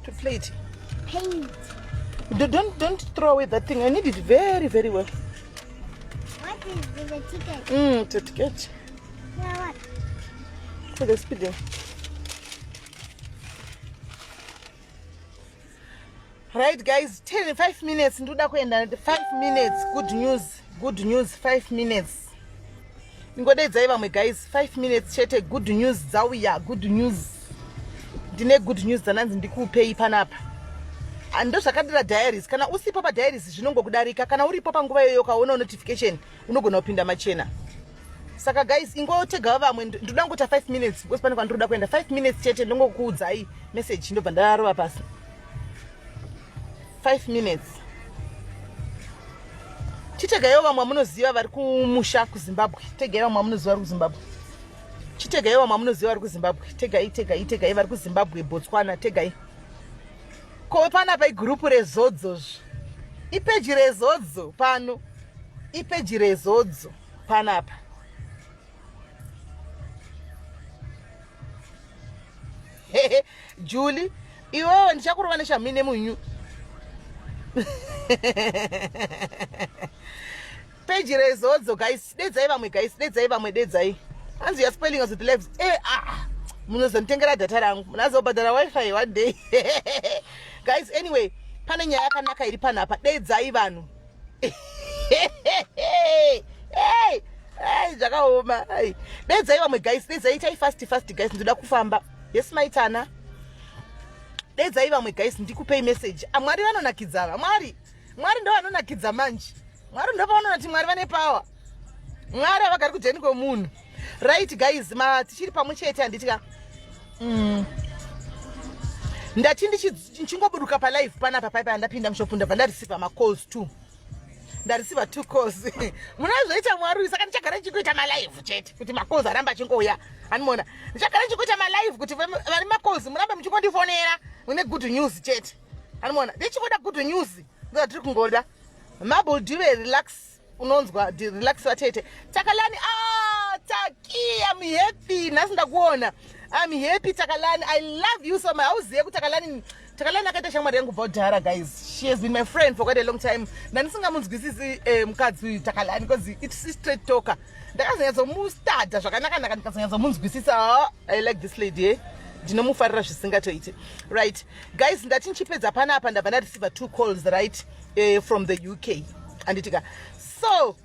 to play it? Paint. Don't throw away that thing. I need it very, very well. What is the ticket? It's a ticket. Yeah, what? For the speeding. Right, guys, 5 minutes. 5 minutes. Good news. 5 minutes. Guys, 5 minutes. Chete good news. Zawiya good news. Dine good news. Zananzi ndikupe panapa. Ando zvakadira diaries. Kana usipo pa diaries zvinongokudarika. Kana uripo panguva iyoyo kaona notification unogona kupinda machena. Saka guys, ingotega vamwe ndoda ngota 5 minutes. Because pane kwandoda kuenda 5 minutes chete ndongokuudzai message ndobva ndarova pasi. 5 minutes. Chitegayo vamwe munoziva vari kumusha kuZimbabwe. Tegayo vamwe munoziva vari kuZimbabwe. Chitegayo vamwe munoziva vari kuZimbabwe. Tegai vari kuZimbabwe, Botswana, tegai. Ko pana pa group rezodzo. Ipeji rezodzo pano. Ipeji rezodzo panapa. Julie, iwewe ndichakurova neshamine munyu. Page rezodzo guys. Dedzai vamwe dedzai. Hanzi you are spelling us with legs. Munozonditengera data rangu. Munazobhadhara wifi one day. Guys, anyway, pane nyaya yakanaka iri panapa. Dedzai vanhu. Hey, zvakaoma. Dedzai vamwe guys. Dedzai chai fast guys. Ndoda kufamba. Yes maitana. Dedzai vamwe guys, ndikupei message. Mwari vanonakidza. Mwari ndo vanonakidza manje. Mwari ndo vanonati Mwari vane power. Mwari avagari kujeni kwemunhu. Right guys, tichiri pamwe chete handitika. Ndati ndichingoburuka pa live panapa paipa ndapinda mushopu ndabva ndareceive ma calls too. Ndareceive 2 calls. Munazoita Mwari saka ndichagara ndichikuita ma live chete kuti ma calls aramba chingouya. Animona. Ndichagara ndichikuita ma live kuti vari ma calls murambe muchikondifonera. Mune good news chete. Animona. Ndichikoda good news. Ndati kungoda. Mabel diwe relax. Unonzwa relax watete. Takalani Taki, I'm happy. Nasinda kuona. I'm happy Takalani. I love you so much. Auziye ku Takalani akaita shamwari yangu Bodhara guys. She has been my friend for quite a long time. Na ndisingamunzwisisi mukadzi Takalani because it's a straight talker. Ndakazonyatso mustada zvakanaka ndikazonyatso munzwisisa. I like this lady. Ndinomufarira zvisingatoiti. Right. Guys, ndati nchipedza panapa ndabva ndareceive 2 calls right from the UK. Anditika. So,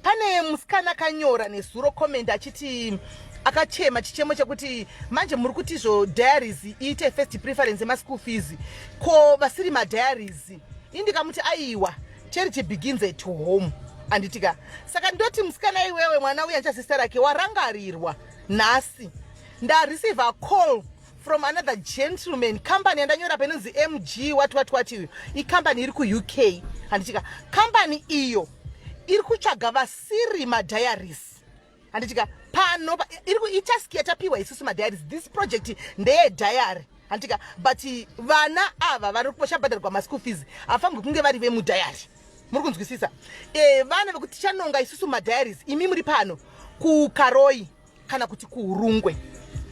pane musikana kanyora nezuro comment achiti akachema chichemo chekuti manje muri kuti zvo diaries iite first preference ma school fees ko vasiri ma diaries indikamuti aiwa charity begins at home anditika saka ndoti musikana iwewe mwana uya nchasista rake warangarirwa nhasi nda receive a call from another gentleman company andanyora penonzi MG what i company iri ku UK anditika company iyo iri kutsvaga vasiri madiaries handitika pano itaskia tapiwa isusu madiaries this project ndeye diary handitika but vana ava vari kushabhadharwa maschool fees afange kunge vari vemudhiary muri kunzwisisa vana vekuti tichanonga isusu madiaries imi muri pano kukaroi kana kuti kuhurungwe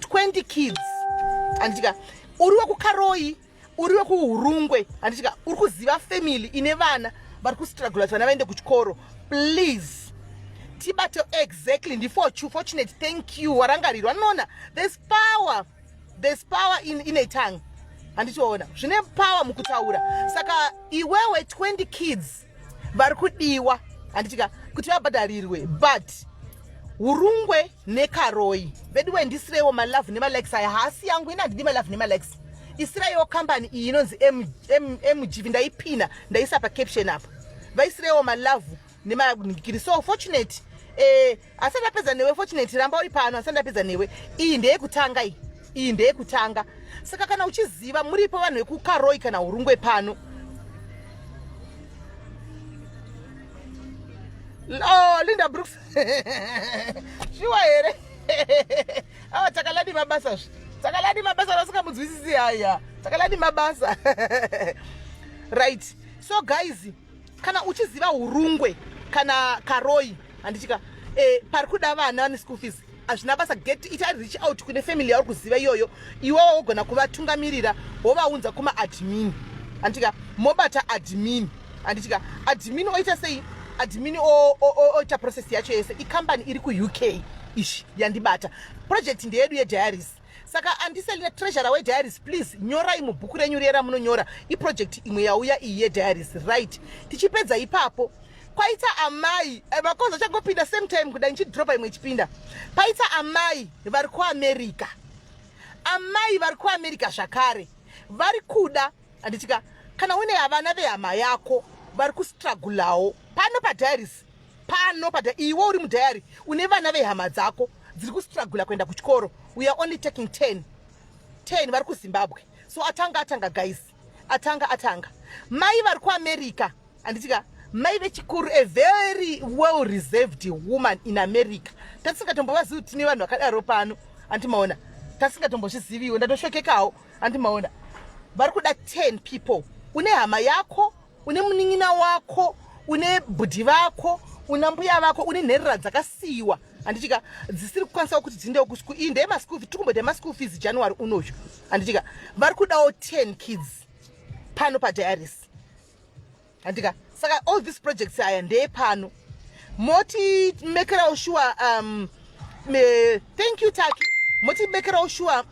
20 kids handitika uriwe kukaroi uriwe kuhurungwe handitika uri kuziva family ine vana vari kustruggle kuti vana vaende kuchikoro. Please tibato exactly fortunate thank you warangarirwa nona there's power in a tongue handichiona zvine power mukutaura saka iwewe 20 kids vari kudiwa handitika kuti vabhadharirwe but hurungwe nekaroi vediwe ndisirewo malove nemalikes aya hasi yangu ina handidi malove nemalikes isirewo company iyi inonzi MG ndaipina ndaisa pa caption apa vaisirewo malove nemagirikiri so fortunate asandapedza newe fortunate ramba uri pano asandapedza newe iyi ndeyekutanga saka kana uchiziva muripo vanhu vekukaroi kana urungwe pano Linda Brooks shuwa here takaladi mabasa vasikamudzwisisi haya takaladi mabasa right so guys kana uchiziva urungwe kana karoi handichika pari kuda vana vane school fees hazvina basa ita reach out kune family yauri kuziva iyoyo iwewo wogona kuvatungamirira wovaunza kuma-admin anditika mobata admin anditika admin oita sei admin oita process yacho yese ikambani iri kuuk ishi yandibata project ndeyedu yediaries saka andiselina treasurer wediaries please nyorai mubhuku renyu rera munonyora iproject imwe yauya iyi yediaries right tichipedza ipapo kwaita amai makozo changopinda same time kuda nchidropa imwe chipinda paita amai vari kuamerica amai vari kuamerica zvakare vari kuda anditika kana une havana vehama yako vari kustragulawo pano padiaries iwe uri mudhayari une vana vehama dzako dziri kustragula kuenda kuchikoro we are only taking 10 vari kuzimbabwe so atanga guys atanga mai vari kuamerica anditika mai vechikuru a very well reserved woman in America tasingatombovazivi kuti tine vanhu vakadaro pano andimaona tasingatombozviziviwo ndatosvekekawo andimaona vari kuda 10 people une hama yako une munin'ina wako une bhudhi vako una mbuya vako une nherera dzakasiyiwa anditika dzisiri kukwanisawo kuti dziendewo kuskuu iyi ndeyemaschool fees tikumboita maschool fees january unocho anditika vari kudawo 10 kids pano padiaries anditika saka all these projects aya ndeyepano moti mekerawo sure thank you Taki moti mekerawo sure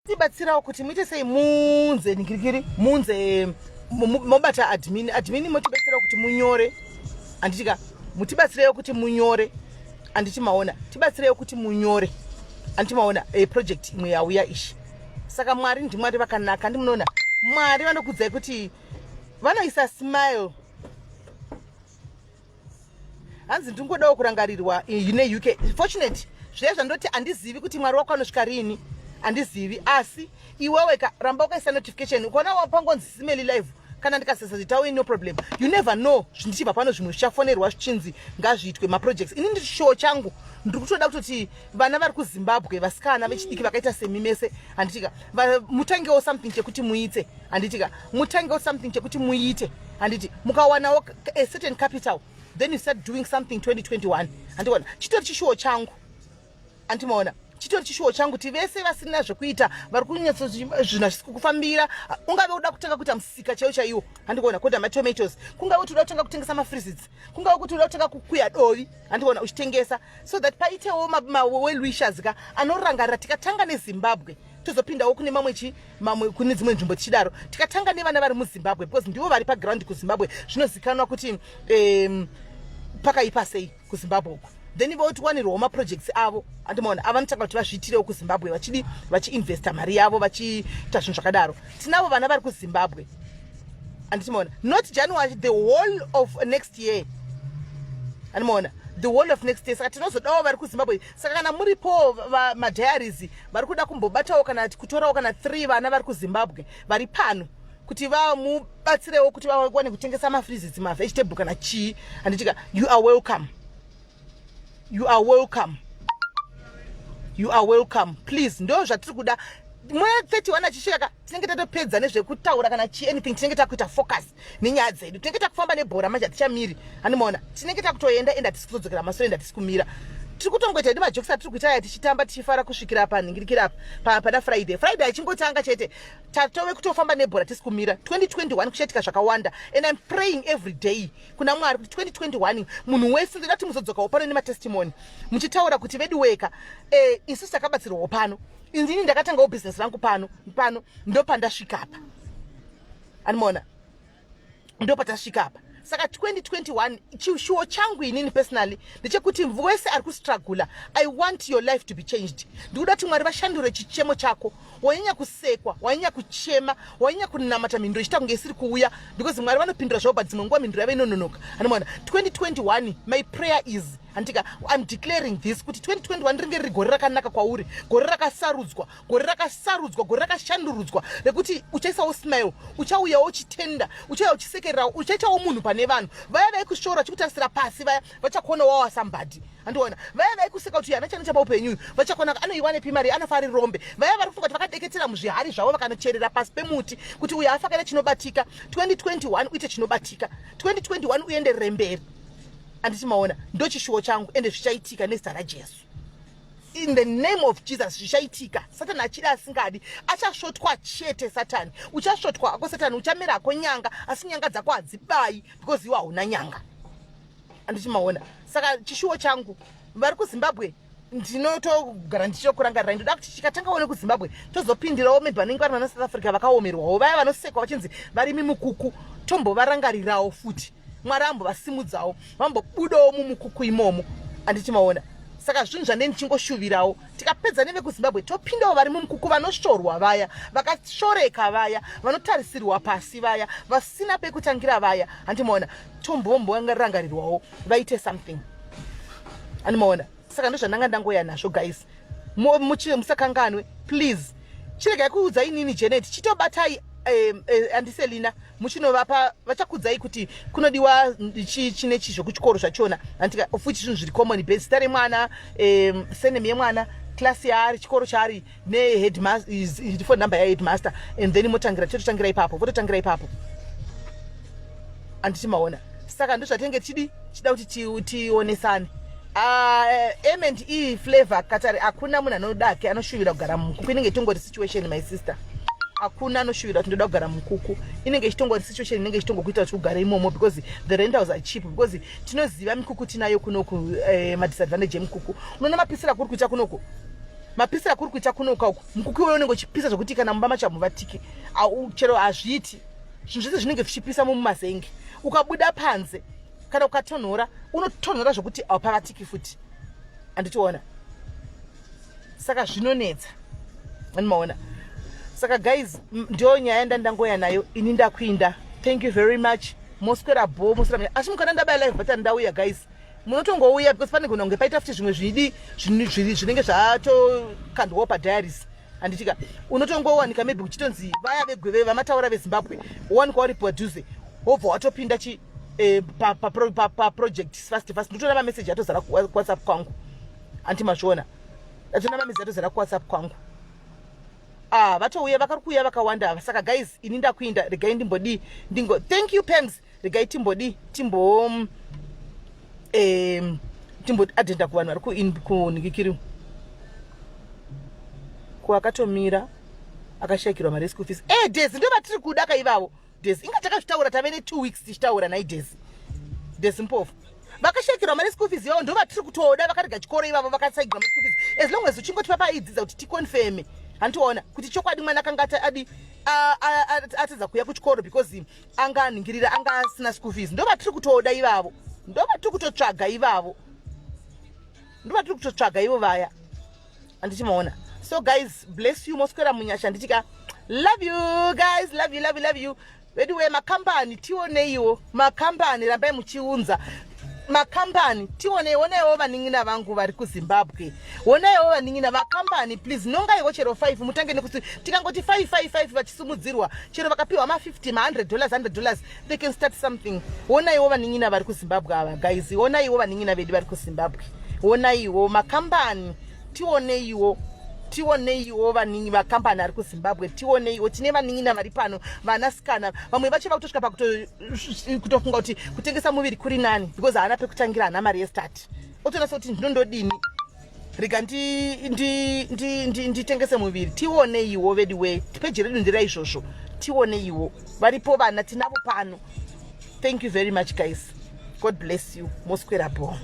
tibatsirawo kuti muite sei munze ningirikiri munze mobata admin motibatsirawo kuti munyore anditika mutibatsirewo kuti munyore anditimaona tibatsirewo kuti munyore anditimaona project imwe yauya ishi saka mwari ndimwari vakanaka ndimunoona mwari vanokudzai kuti vanoisa smile hanzi ndingodawo kurangarirwa ine UK fortunate zviya zvandoti handizivi kuti mwari wako anosvika rini handizivi asi iwewe ramba ukaisa notification ukaona wapangonzi Simeli live kana ndikasesa zitawe no problem you never know zvindichibva pano zvimwe zvichafonerwa zvichinzi ngazviitwe maprojects ini ndiri show changu ndiri kutoda kutoti vana vari kuZimbabwe vasikana vechidiki vakaita semi mese handitika mutangewo something chekuti muite handitika mutangewo something chekuti muite handiti mukawanawo a certain capital then you start doing something 2021 handiona chitori chishuwo changu handimaona chitori chishuwo changu kuti vese vasina zvekuita vari kunyatso zvinhu zvisiri kufambira ungave uda kutanga kuita musika chaiwo chaiwo handikuona kuita matomatoes kungave kuti uda kutanga kutengesa mafreezes kungave kuti uda kutanga kukuya dovi handikuona uchitengesa so that paitewo well wishers ka anorangarira tikatanga neZimbabwe tozopindawo kune mamwe kune dzimwe nzvimbo tichidaro tikatanga nevana vari muZimbabwe because ndivo vari paground kuZimbabwe zvinozikanwa kuti pakaipa sei kuZimbabwe uko then votiwanirwawo maprojects avo andimaona avanotanga kuti vazviitirewo kuZimbabwe vachiinvesta mari yavo vachiita zvinhu zvakadaro tinavo vana vari kuZimbabwe anditimaona not January the whole of next year andimaona the whole of next year saka tinozodawo vari kuZimbabwe saka kana muripo madiaries vari kuda kumbobatawo kana kutorawo kana 3 vana vari kuZimbabwe vari pano kuti vamubatsirewo kuti vawane kutengesa mafreezes mavegetable kana chii anditika you are welcome you are welcome you are welcome please ndo zvatiri kuda mwana 31 achisvika tinenge tatopedza nezvekutaura kana anything tinenge takuita focus nenyaya dzedu tinenge takufamba nebhora manje hatichamiri handimaona tinenge takutoenda enda tisi kuzodzokera masoro enda tisi kumira tiri kutongoita hedu majokisi atiri kuita aya tichitamba tichifara kusvikira panhingirikira pada friday achingotanga chete tatove kutofamba nebhora tisi kumira 2021 kuchaitika zvakawanda and I'm praying every day kuna mwari kuti 2021 munhu wese ndoda kuti muzodzokawo pano nematestimony muchitaura kuti vedu weka isusu takabatsirwawo pano inini ndakatangawo business rangu pano ndo pandasvika apa animona ndo patasvika apa saka 2021 chishuwo changu inini personally ndechekuti wese ari kustrugula I want your life to be changed ndikuda kuti mwari vashandure chichemo chako wanyanya kusekwa wanyanya kuchema wanyanya kunamata minduro ichita kunge isiri kuuya because mwari vanopindura zvavo dzimwe nguva minduro yavo inononoka animona 2021 my prayer is antika I'm declaring this kuti 2021 ringe riri gore rakanaka kwauri gore rakasarudzwa gore rakashandurudzwa rekuti uchaisawo smile uchauyawo chitenda uchauyawo chisekererawo uchaitawo munhu pane vanhu vaya vaikushora chikutarisira pasi vaya vachakuona wawa somebody andiona vaya vaikuseka kuti yana chano chapa upenyu vachakona anoiwane pimari anofari rombe vaya vari kufunga kuti vakadeketera muzvihari zvavo vakanocherera pasi pemuti kuti uyu afakaira chinobatika 2021 uite chinobatika 2021 uenderere mberi anditi maona ndochishuwo changu ende zvichaitika nezita raJesu. In the name of Jesus zvichaitika. Satani achida asingadi achasvotwa chete. Satani uchasvotwa ako. Satani uchamera ako nyanga asi nyanga dzako hadzibai because iwe hauna nyanga. Anditi maona. Saka chishuwo changu vari kuZimbabwe ndinotogara ndichikurangarira ndoda kuti chikatanga one kuZimbabwe tozopindirawo maybe vanenge vari vana South Africa vakaomerwawo vaya vanosekwa vachinzi varimi mukuku tombovarangarirawo futi. Mwari ambovasimudzawo vambobudawo mumukuku imomo. Anditi maona. Saka zvinhu zvandeni ndichingoshuvirawo tikapedza nevekuZimbabwe topindawo vari mumukuku vanoshorwa vaya vakashoreka vaya vanotarisirwa pasi vaya vasina pekutangira vaya. Andimaona tombomborangarirwawo vaite something. Andimaona. Saka ndozvandanga ndangoya nazvo guys. Musakanganwe please. Chiregai kuudza inini Janet chitobatai andiselina muchinovapa vachakudzai kuti kunodiwa chine chizvo kuchikoro zvachona andika ofuti zvinhu zviri common base tare mwana surname yemwana class yaari chikoro chaari ne headmaster phone number ya headmaster and then motangira totangira ipapo anditi maona. Saka ndozvatenge chida kuti tionesane. M&E flavor katari akuna munhu anodake anoshuvira kugara mumukuku inenge itongori situation my sister. Akuna anoshuvira kuti ndoda kugara mumukuku inenge ichitongori situation inenge ichitongokuita kuti ugare imomo because the rentals are cheap because tinoziva mikuku tinayo kunoku madisadvantage emukuku. Unoona mapisira kuri kuita kunoku mukuku iwoyo unenge uchipisa zvokuti kana mumba macho hamuvatiki chero hazviiti zvinhu zvese zvinenge zvichipisa mumazenge. Ukabuda panze kana ukatonhora unotonhora zvokuti haupavatiki futi. Anditiona. Saka zvinonetsa. Andimaona. Saka guys ndio nyaya ndangoya nayo ini ndakuinda. Thank you very much. Moswera bo musira asi mukana ndabaya live button ndauya guys. Munotongouya because pane kunonge paita futi zvimwe zvidi zvinenge zvato kandwa pa diaries. Anditika unotongowanika maybe kuchitonzi vaya vegweve vamataura veZimbabwe one kwa reproduce obva watopinda chi pa project fast ndotona message atozara ku WhatsApp kwangu. Antimashona atona message atozara ku WhatsApp kwangu. Vatouya vakarikuuya vakawanda. Saka guys ini ndakuinda regai ndimbodi ndingo thank you Pengs regai timbodi timbo adenda kuvanhu vari kuningikiri kuakatomira akashakirwa mari school fees. Daisy ndio vatiri kuda kaivavo. Daisy inga takazvitaura tave ne 2 weeks tichitaura nai Daisy mpofu vakashakirwa mari school fees yavo ndo vatiri kutoda vakarega chikoro ivavo vakasaigirwa mari school fees as long as uchingotipa paidzidza kuti tikonfirme. Antiona kuti chokwadi mwana akanga adi atedza kuya kuchikoro because anga aningirira anga asina school fees ndo vatiri kutoda ivavo ndo vatiri kutotsvaga ivavo ndo vatiri kutotsvaga ivo vaya. Andichimaona. So guys bless you moswera munyasha nditika love you guys love you. Anyway makambani tioneiwo makambani rambai muchiunza makambani tioneiwo vaning'ina vangu vari kuZimbabwe onaiwo vaning'ina makambani please nongaiwo chero 5 mutange nekuti tikangoti 555 vachisumudzirwa chero vakapiwa ma50 $100 they can start something. Onaiwo vaning'ina vari kuZimbabwe ava guys onaiwo vaning'ina vedu vari kuZimbabwe onaiwo makambani tioneiwo vaningi vakambani ari kuZimbabwe tioneiwo tine vaning'ina vari pano vanasikana vamwe vacho vakutosvika pakutofunga kuti kutengesa muviri kuri nani because haana pekutangira haana mari yestart otonasa kuti ndinondodini rega nditengese muviri tioneiwo vedu we peji redu ndira izvozvo tioneiwo varipo vana tinavo pano. Thank you very much guys. God bless you. Moswera bo.